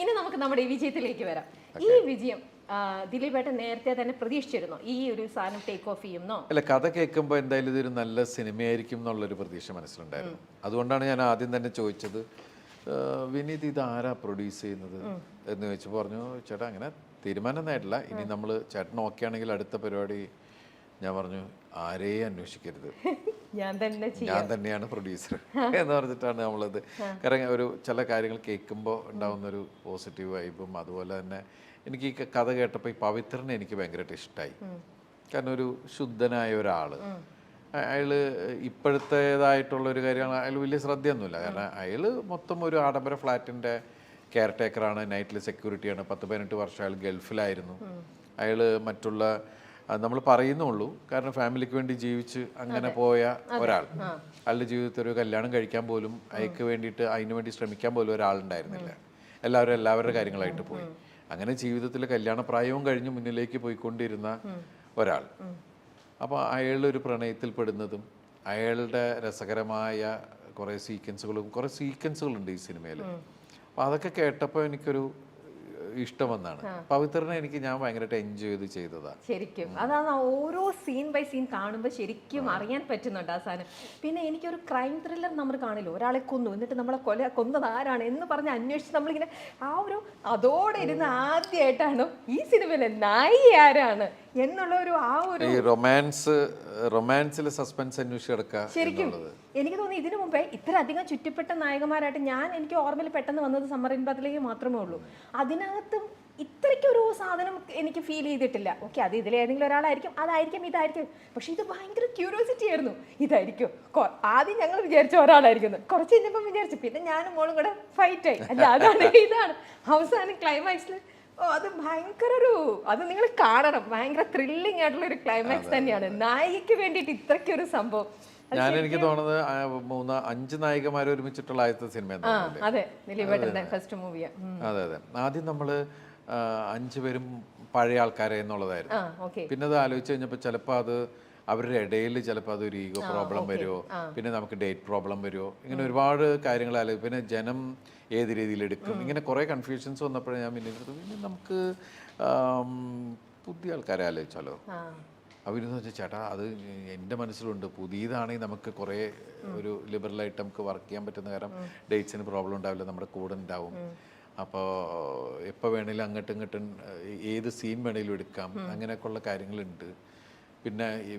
ഇനി നമുക്ക് നമ്മുടെ ഈ വിജയത്തിലേക്ക് വരാം. ഈ വിജയം ദിലീപേട്ടൻ നേരത്തെ തന്നെ പ്രതീക്ഷിച്ചിരുന്നോ ഈ ഒരു സാധനം ടേക്ക് ഓഫ് ചെയ്യുന്നോ? അല്ല, കഥ കേൾക്കുമ്പോൾ എന്തായാലും ഇതൊരു നല്ല സിനിമയായിരിക്കും എന്നുള്ളൊരു പ്രതീക്ഷ മനസ്സിലുണ്ടായിരുന്നു. അതുകൊണ്ടാണ് ഞാൻ ആദ്യം തന്നെ ചോദിച്ചത്, വിനീത് ഇത് ആരാ പ്രൊഡ്യൂസ് ചെയ്യുന്നത് എന്ന് ചോദിച്ചപ്പോൾ പറഞ്ഞു, ചേട്ടാ അങ്ങനെ തീരുമാനമൊന്നും ആയിട്ടില്ല, ഇനി നമ്മൾ ചേട്ടൻ ഓക്കെ ആണെങ്കിൽ അടുത്ത പരിപാടി. ഞാൻ പറഞ്ഞു, ആരെയും അന്വേഷിക്കരുത്, ഞാൻ തന്നെയാണ് പ്രൊഡ്യൂസർ എന്ന് പറഞ്ഞിട്ടാണ് നമ്മളത്. കാരണം ഒരു ചില കാര്യങ്ങൾ കേൾക്കുമ്പോൾ ഉണ്ടാകുന്നൊരു പോസിറ്റീവ് വൈബും, അതുപോലെ തന്നെ എനിക്ക് ഈ കഥ കേട്ടപ്പോൾ ഈ പവിത്രനെ എനിക്ക് ഭയങ്കരമായിട്ട് ഇഷ്ടമായി. കാരണം ഒരു ശുദ്ധനായ ഒരാൾ, അയാൾ ഇപ്പോഴത്തേതായിട്ടുള്ളൊരു കാര്യമാണ്, അയാൾ വലിയ ശ്രദ്ധയൊന്നുമില്ല. കാരണം അയാൾ മൊത്തം ഒരു ആഡംബര ഫ്ലാറ്റിൻ്റെ കെയർ ടേക്കറാണ്, നൈറ്റിൽ സെക്യൂരിറ്റിയാണ്. 10-18 വർഷം അയാൾ ഗൾഫിലായിരുന്നു. അയാൾ മറ്റുള്ള നമ്മൾ പറയുന്നുള്ളൂ, കാരണം ഫാമിലിക്ക് വേണ്ടി ജീവിച്ച് അങ്ങനെ പോയ ഒരാൾ. അയാളുടെ ജീവിതത്തിൽ ഒരു കല്യാണം കഴിക്കാൻ പോലും അയക്ക് വേണ്ടിയിട്ട് അതിനു വേണ്ടി ശ്രമിക്കാൻ പോലും ഒരാളുണ്ടായിരുന്നില്ല. എല്ലാവരുടെ കാര്യങ്ങളായിട്ട് പോയി. അങ്ങനെ ജീവിതത്തിൽ കല്യാണ പ്രായവും കഴിഞ്ഞ് മുന്നിലേക്ക് പോയിക്കൊണ്ടിരുന്ന ഒരാൾ. അപ്പോൾ അയാളൊരു പ്രണയത്തിൽ പെടുന്നതും അയാളുടെ രസകരമായ കുറേ സീക്വൻസുകളുണ്ട് ഈ സിനിമയിൽ. അപ്പോൾ അതൊക്കെ കേട്ടപ്പോൾ എനിക്കൊരു ഇഷ്ടം വന്നാണ്. പവിത്രനെ ഞാൻ ഭയങ്കരമായിട്ട് എൻജോയ് ചെയ്തതാണ് ശരിക്കും. അതാണ് ഓരോ സീൻ ബൈ സീൻ കാണുമ്പോൾ ശരിക്കും അറിയാൻ പറ്റുന്നുണ്ട് ആ സാധനം. പിന്നെ എനിക്കൊരു ക്രൈം ത്രില്ലർ നമ്മൾ കാണില്ല, ഒരാളെ കൊന്നു എന്നിട്ട് നമ്മളെ കൊന്നത് ആരാണ് എന്ന് പറഞ്ഞ് അന്വേഷിച്ച് നമ്മളിങ്ങനെ ആ ഒരു അതോടെ ഇരുന്ന് ആദ്യമായിട്ടാണ് ഈ സിനിമയിലെ നായി ആരാണ് എന്നുള്ള ഒരു റൊമാൻസിൽ സസ്പെൻസ് അന്വേഷിച്ചെടുക്കുക. ശരിക്കും എനിക്ക് തോന്നി ഇതിനു മുമ്പേ ഇത്ര അധികം ചുറ്റപ്പെട്ട നായകന്മാരായിട്ട് എനിക്ക് ഓർമ്മയിൽ പെട്ടെന്ന് വന്നത് സമ്മർ ഇൻ ബാത്തിലേക്ക് മാത്രമേ ഉള്ളൂ. അതിനകത്തും ഇത്രയ്ക്കൊരു സാധനം എനിക്ക് ഫീൽ ചെയ്തിട്ടില്ല. ഓക്കെ, അത് ഇതിലേതെങ്കിലും ഒരാളായിരിക്കും, ഇതായിരിക്കും. പക്ഷെ ഇത് ഭയങ്കര ക്യൂരിയോസിറ്റി ആയിരുന്നു. ഇതായിരിക്കും ആദ്യം ഞങ്ങൾ വിചാരിച്ച ഒരാളായിരിക്കും, കുറച്ച് കഴിഞ്ഞപ്പം വിചാരിച്ചു, പിന്നെ ഞാനും മോളും കൂടെ ഫൈറ്റ് ആയി, അല്ല ഇതാണ് അവസാനം ക്ലൈമാക്സിൽ. അത് ഭയങ്കര അത് നിങ്ങൾ കാണണം, ഭയങ്കര ത്രില്ലിംഗ് ആയിട്ടുള്ള ഒരു ക്ലൈമാക്സ് തന്നെയാണ്. നായികയ്ക്ക് വേണ്ടിയിട്ട് ഇത്രയ്ക്കൊരു സംഭവം. എനിക്ക് തോന്നുന്നത് 5 നായികമാർ ഒരുമിച്ചിട്ടുള്ള ആദ്യത്തെ സിനിമ. അതെ, ദിലീപേട്ടൻ്റെ ഫസ്റ്റ് മൂവിയാ. അതെ. ആദ്യം നമ്മള് 5 പേരും പഴയ ആൾക്കാരെ എന്നുള്ളതായിരുന്നു. പിന്നെ അത് ആലോചിച്ച് കഴിഞ്ഞപ്പോൾ ചിലപ്പോൾ അത് അവരുടെ ഇടയിൽ ചിലപ്പോൾ അതൊരു ഈഗോ പ്രോബ്ലം വരുമോ, പിന്നെ നമുക്ക് ഡേറ്റ് പ്രോബ്ലം വരുമോ, ഇങ്ങനെ ഒരുപാട് കാര്യങ്ങൾ ആലോചിക്കും. പിന്നെ ജനം ഏത് രീതിയിൽ എടുക്കും, ഇങ്ങനെ കുറേ കൺഫ്യൂഷൻസ് വന്നപ്പോഴേ ഞാൻ പിന്നെ നമുക്ക് പുതിയ ആൾക്കാരെ ആലോചിച്ചാലോ. അവരെന്ന് വെച്ചാൽ ചേട്ടാ അത് എൻ്റെ മനസ്സിലുണ്ട്, പുതിയതാണെങ്കിൽ നമുക്ക് കുറേ ഒരു ലിബറലായിട്ട് നമുക്ക് വർക്ക് ചെയ്യാൻ പറ്റുന്ന, കാരണം ഡേറ്റ്സിന് പ്രോബ്ലം ഉണ്ടാവില്ല, നമ്മുടെ കൂടെ ഉണ്ടാവും. അപ്പോൾ എപ്പോൾ വേണേലും അങ്ങോട്ടും ഇങ്ങോട്ടും ഏത് സീൻ വേണേലും എടുക്കാം, അങ്ങനെയൊക്കെയുള്ള കാര്യങ്ങളുണ്ട്. പിന്നെ ഈ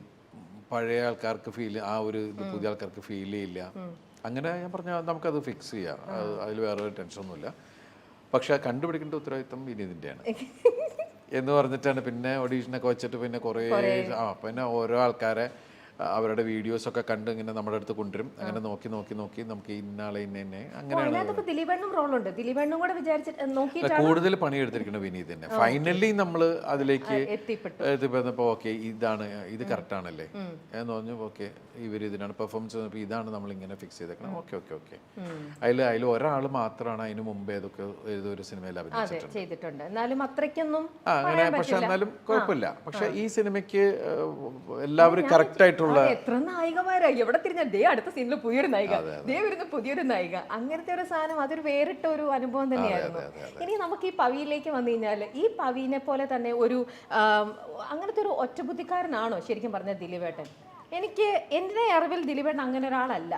പഴയ ആൾക്കാർക്ക് ഇത് പുതിയ ആൾക്കാർക്ക് ഫീൽ ചെയ്യില്ല. അങ്ങനെ ഞാൻ പറഞ്ഞാൽ നമുക്കത് ഫിക്സ് ചെയ്യാം, അതിൽ വേറെ ടെൻഷനൊന്നുമില്ല. പക്ഷെ കണ്ടുപിടിക്കേണ്ട ഉത്തരവാദിത്വം വിനീതിൻ്റെയാണ് എന്ന് പറഞ്ഞിട്ടാണ് പിന്നെ ഓഡീഷനൊക്കെ വെച്ചിട്ട് പിന്നെ കുറേ പിന്നെ ഓരോ ആൾക്കാരെ അവരുടെ വീഡിയോസൊക്കെ കണ്ട് ഇങ്ങനെ നമ്മുടെ അടുത്ത് കൊണ്ടുവരും. അങ്ങനെ നോക്കി നമുക്ക് ഇന്നാളെ അങ്ങനെയാണ് കൂടുതൽ പണിയെടുത്തിരിക്കുന്നത് വിനീത് തന്നെ. ഫൈനലി നമ്മൾ അതിലേക്ക് എത്തിപ്പെട്ടപ്പോൾ ഓക്കെ ഇത് കറക്റ്റ് ആണല്ലേ എന്ന് പറഞ്ഞു. ഓക്കെ, ഇതിനാണ് പെർഫോമൻസ്, ഇതാണ് നമ്മൾ ഇങ്ങനെ ഫിക്സ് ചെയ്തേക്കണം. ഓക്കെ. അതിൽ ഒരാൾ മാത്രമാണ് അതിന് മുമ്പ് ഏതൊരു സിനിമയിൽ അഭിനയിച്ചിട്ടുണ്ട്. അങ്ങനെ പക്ഷെ എന്നാലും കുഴപ്പമില്ല. പക്ഷെ ഈ സിനിമയ്ക്ക് എല്ലാവരും കറക്റ്റ് ആയിട്ടുള്ള എത്ര നായികമാരായി, എവിടെ തിരിഞ്ഞ അടുത്ത സീനിൽ പുതിയൊരു നായിക, അങ്ങനത്തെ ഒരു സാധനം, അതൊരു വേറിട്ട ഒരു അനുഭവം തന്നെയായിരുന്നു. ഇനി നമുക്ക് ഈ പവിയിലേക്ക് വന്നു കഴിഞ്ഞാൽ, ഈ പവിനെ പോലെ തന്നെ ഒരു അങ്ങനത്തെ ഒരു ഒറ്റബുദ്ധിക്കാരനാണോ ശരിക്കും പറഞ്ഞ ദിലീപേട്ടൻ? എനിക്ക് എൻ്റെ അറിവിൽ ദിലീപേട്ടൻ അങ്ങനെ ഒരാളല്ല.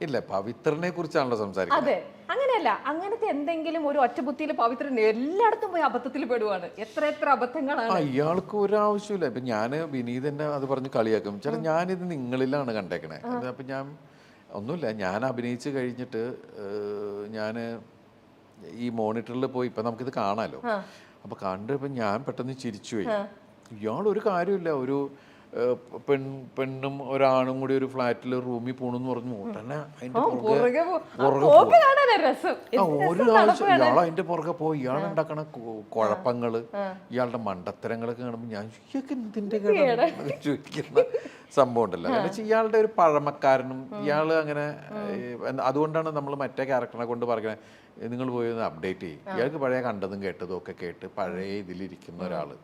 ഇല്ല, പവിത്രനെ കുറിച്ചാണല്ലോ സംസാരിക്കുന്നത്. അതെ, അങ്ങനെയല്ല. അങ്ങനത്തെ എന്തെങ്കിലും ഒരു ഒറ്റബുദ്ധിയിൽ പവിത്രൻ എല്ലായിടത്തും പോയി അബദ്ധത്തിൽ പെടുവാണ്. എത്ര അബദ്ധങ്ങളാണ്. ഇയാൾക്ക് ഒരാവശ്യമില്ല. ഇപ്പൊ ഞാൻ വിനീതന്നെ അത് പറഞ്ഞ് കളിയാക്കും, ചേട്ടാ ഞാനിത് നിങ്ങളിലാണ് കണ്ടേക്കണേ. അപ്പൊ ഞാൻ ഒന്നുമില്ല, ഞാൻ അഭിനയിച്ച് കഴിഞ്ഞിട്ട് ഞാൻ ഈ മോണിറ്ററിൽ പോയി, ഇപ്പൊ നമുക്കിത് കാണാലോ. അപ്പൊ കണ്ടപ്പോ ഞാൻ പെട്ടെന്ന് ചിരിച്ചുപോയി. ഇയാളൊരു കാര്യമില്ല, ഒരു പെണ്ണും ഒരാണും കൂടി ഒരു ഫ്ലാറ്റിൽ റൂമിൽ പോണെന്ന് പറഞ്ഞു ഉടനെ ഇയാൾ അതിന്റെ പുറകെ പോയി. ഇയാൾ ഉണ്ടാക്കണ കുഴപ്പങ്ങള്, ഇയാളുടെ മണ്ടത്തരങ്ങളൊക്കെ കാണുമ്പോൾ ഞാൻ എന്തിന്റെ ചോദിക്കുന്ന സംഭവം ഉണ്ടല്ലോ. കാരണം ഇയാളുടെ ഒരു പഴമക്കാരനും ഇയാള് അങ്ങനെ, അതുകൊണ്ടാണ് നമ്മൾ മറ്റേ ക്യാരക്ടറിനെ കൊണ്ട് പറയുന്നത്, നിങ്ങൾ പോയി ഒന്ന് അപ്ഡേറ്റ് ചെയ്യും. ഇയാൾക്ക് പഴയ കണ്ടതും കേട്ടതും ഒക്കെ കേട്ട് പഴയ ഇതിലിരിക്കുന്ന ഒരാള്.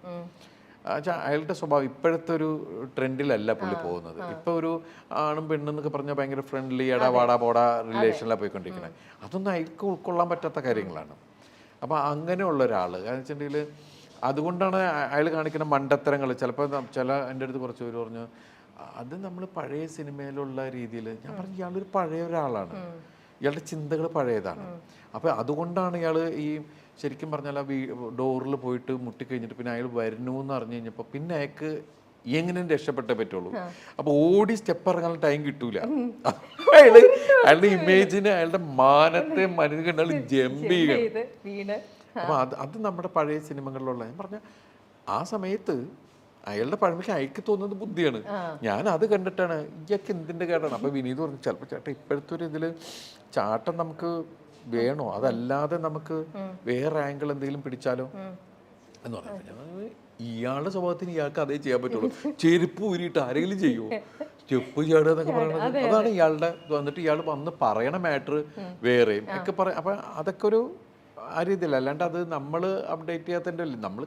അയാളുടെ സ്വഭാവം ഇപ്പോഴത്തെ ഒരു ട്രെൻഡിലല്ല പുള്ളി പോകുന്നത്. ഇപ്പൊ ഒരു ആണും പെണ്ണെന്നൊക്കെ പറഞ്ഞാൽ ഭയങ്കര ഫ്രണ്ട്ലി, വാടാ പോടാ റിലേഷനിലാണ് പോയിക്കൊണ്ടിരിക്കുന്നത്. അതൊന്നും അയാൾക്ക് ഉൾക്കൊള്ളാൻ പറ്റാത്ത കാര്യങ്ങളാണ്. അപ്പോൾ അങ്ങനെയുള്ള ഒരാൾ കാരണം വെച്ചിട്ടുണ്ടെങ്കിൽ അതുകൊണ്ടാണ് അയാൾ കാണിക്കുന്ന മണ്ടത്തരങ്ങൾ. ചിലപ്പോൾ ചില എൻ്റെ അടുത്ത് കുറച്ച് പേര് പറഞ്ഞു അത് നമ്മൾ പഴയ സിനിമയിലുള്ള രീതിയിൽ. ഞാൻ പറഞ്ഞു ഇയാളൊരു പഴയ ഒരാളാണ്, ഇയാളുടെ ചിന്തകൾ പഴയതാണ്. അപ്പോൾ അതുകൊണ്ടാണ് ഇയാൾ ഈ ശരിക്കും പറഞ്ഞാൽ ആ ഡോറിൽ പോയിട്ട് മുട്ടിക്കഴിഞ്ഞിട്ട് പിന്നെ അയാൾ വരുന്നു എന്ന് അറിഞ്ഞു കഴിഞ്ഞപ്പോൾ പിന്നെ അയാൾക്ക് എങ്ങനെയും രക്ഷപ്പെട്ടേ പറ്റുള്ളൂ. അപ്പൊ ഓടി സ്റ്റെപ്പ് ഇറങ്ങാൻ ടൈം കിട്ടൂല. അയാളുടെ ഇമേജിന് അയാളുടെ മാനത്തെ മനുഷ്യൻ ജമ്പ് ചെയ്യണം. അപ്പൊ അത് നമ്മുടെ പഴയ സിനിമകളിലുള്ള ഞാൻ പറഞ്ഞ ആ സമയത്ത് അയാളുടെ പഴമയ്ക്ക് അയക്ക് തോന്നുന്നത് ബുദ്ധിയാണ്. ഞാൻ അത് കണ്ടിട്ടാണ് ഇയൊക്കെ എന്തിന്റെ കേട്ടാണ്. അപ്പൊ വിനീത് പറഞ്ഞു ചിലപ്പോൾ ചേട്ടാ ഇപ്പോഴത്തെ ഒരു ഇതില് ചാട്ടം നമുക്ക് വേണോ, അതല്ലാതെ നമുക്ക് വേറെ ആംഗിൾ എന്തെങ്കിലും പിടിച്ചാലോ എന്ന് പറഞ്ഞു. ഇയാളുടെ സ്വഭാവത്തിന് ഇയാൾക്ക് അതേ ചെയ്യാൻ പറ്റുള്ളൂ. ചെരുപ്പ് ഊരിയിട്ട് ആരെങ്കിലും ചെയ്യുമോ, സ്റ്റെപ്പ് ചാടുക എന്നൊക്കെ പറയണത് അതാണ് ഇയാളുടെ. വന്നിട്ട് ഇയാൾ വന്ന് പറയണ മാറ്റർ വേറെയും ഒക്കെ പറയാം. അപ്പൊ അതൊക്കെ ഒരു ആ രീതിയില്ല, അല്ലാണ്ട് അത് നമ്മൾ അപ്ഡേറ്റ് ചെയ്യാത്തതിൻ്റെ അല്ലേ, നമ്മൾ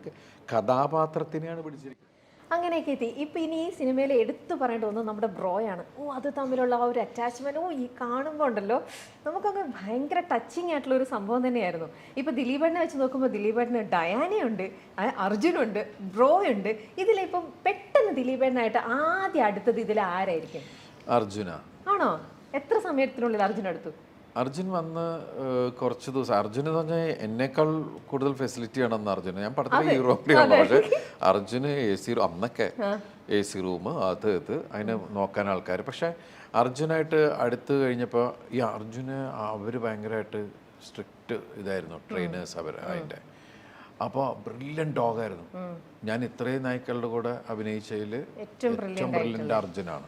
കഥാപാത്രത്തിനെയാണ് പിടിച്ചിരിക്കുന്നത്. അങ്ങനെയൊക്കെ എത്തി. ഇപ്പം ഇനി ഈ സിനിമയിൽ എടുത്തു പറയേണ്ട ഒന്ന് നമ്മുടെ ബ്രോയാണ്. അത് തമ്മിലുള്ള ആ ഒരു അറ്റാച്ച്മെൻറ്റ് ഈ കാണുമ്പോൾ ഉണ്ടല്ലോ നമുക്കങ്ങ് ഭയങ്കര ടച്ചിങ് ആയിട്ടുള്ള ഒരു സംഭവം തന്നെയായിരുന്നു. ഇപ്പം ദിലീപേട്ടനെ വെച്ച് നോക്കുമ്പോൾ ദിലീപേട്ടന് ഡയാനയുണ്ട്, അർജുനുണ്ട്, ബ്രോയുണ്ട്. ഇതിലിപ്പം പെട്ടെന്ന് ദിലീപേട്ടനായിട്ട് ആദ്യം അടുത്തത് ഇതിൽ ആരായിരിക്കും? അർജുന ആണോ? എത്ര സമയത്തിനുള്ളിൽ അർജുൻ എടുത്തു? അർജുൻ വന്ന് കുറച്ച് ദിവസം. അർജുൻ എന്ന് പറഞ്ഞാൽ എന്നേക്കാൾ കൂടുതൽ ഫെസിലിറ്റി ആണെന്ന് അർജുൻ. ഞാൻ പടത്തിൽ യൂറോപ്പിലാണ്, പക്ഷെ അർജുന് AC അന്നൊക്കെ AC റൂം അത് അതിന് നോക്കാൻ ആൾക്കാർ. പക്ഷെ അർജുനായിട്ട് അടുത്ത് കഴിഞ്ഞപ്പോൾ ഈ അർജുന് അവർ ഭയങ്കരമായിട്ട് സ്ട്രിക്റ്റ് ഇതായിരുന്നു ട്രെയിനേഴ്സ് അവർ അതിൻ്റെ. അപ്പോൾ ബ്രില്യൻ്റ് ഡോഗായിരുന്നു. ഞാൻ ഇത്രയും നായ്ക്കളുടെ കൂടെ അഭിനയിച്ചതിൽ ഏറ്റവും ബ്രില്യൻ്റ് അർജുനാണ്.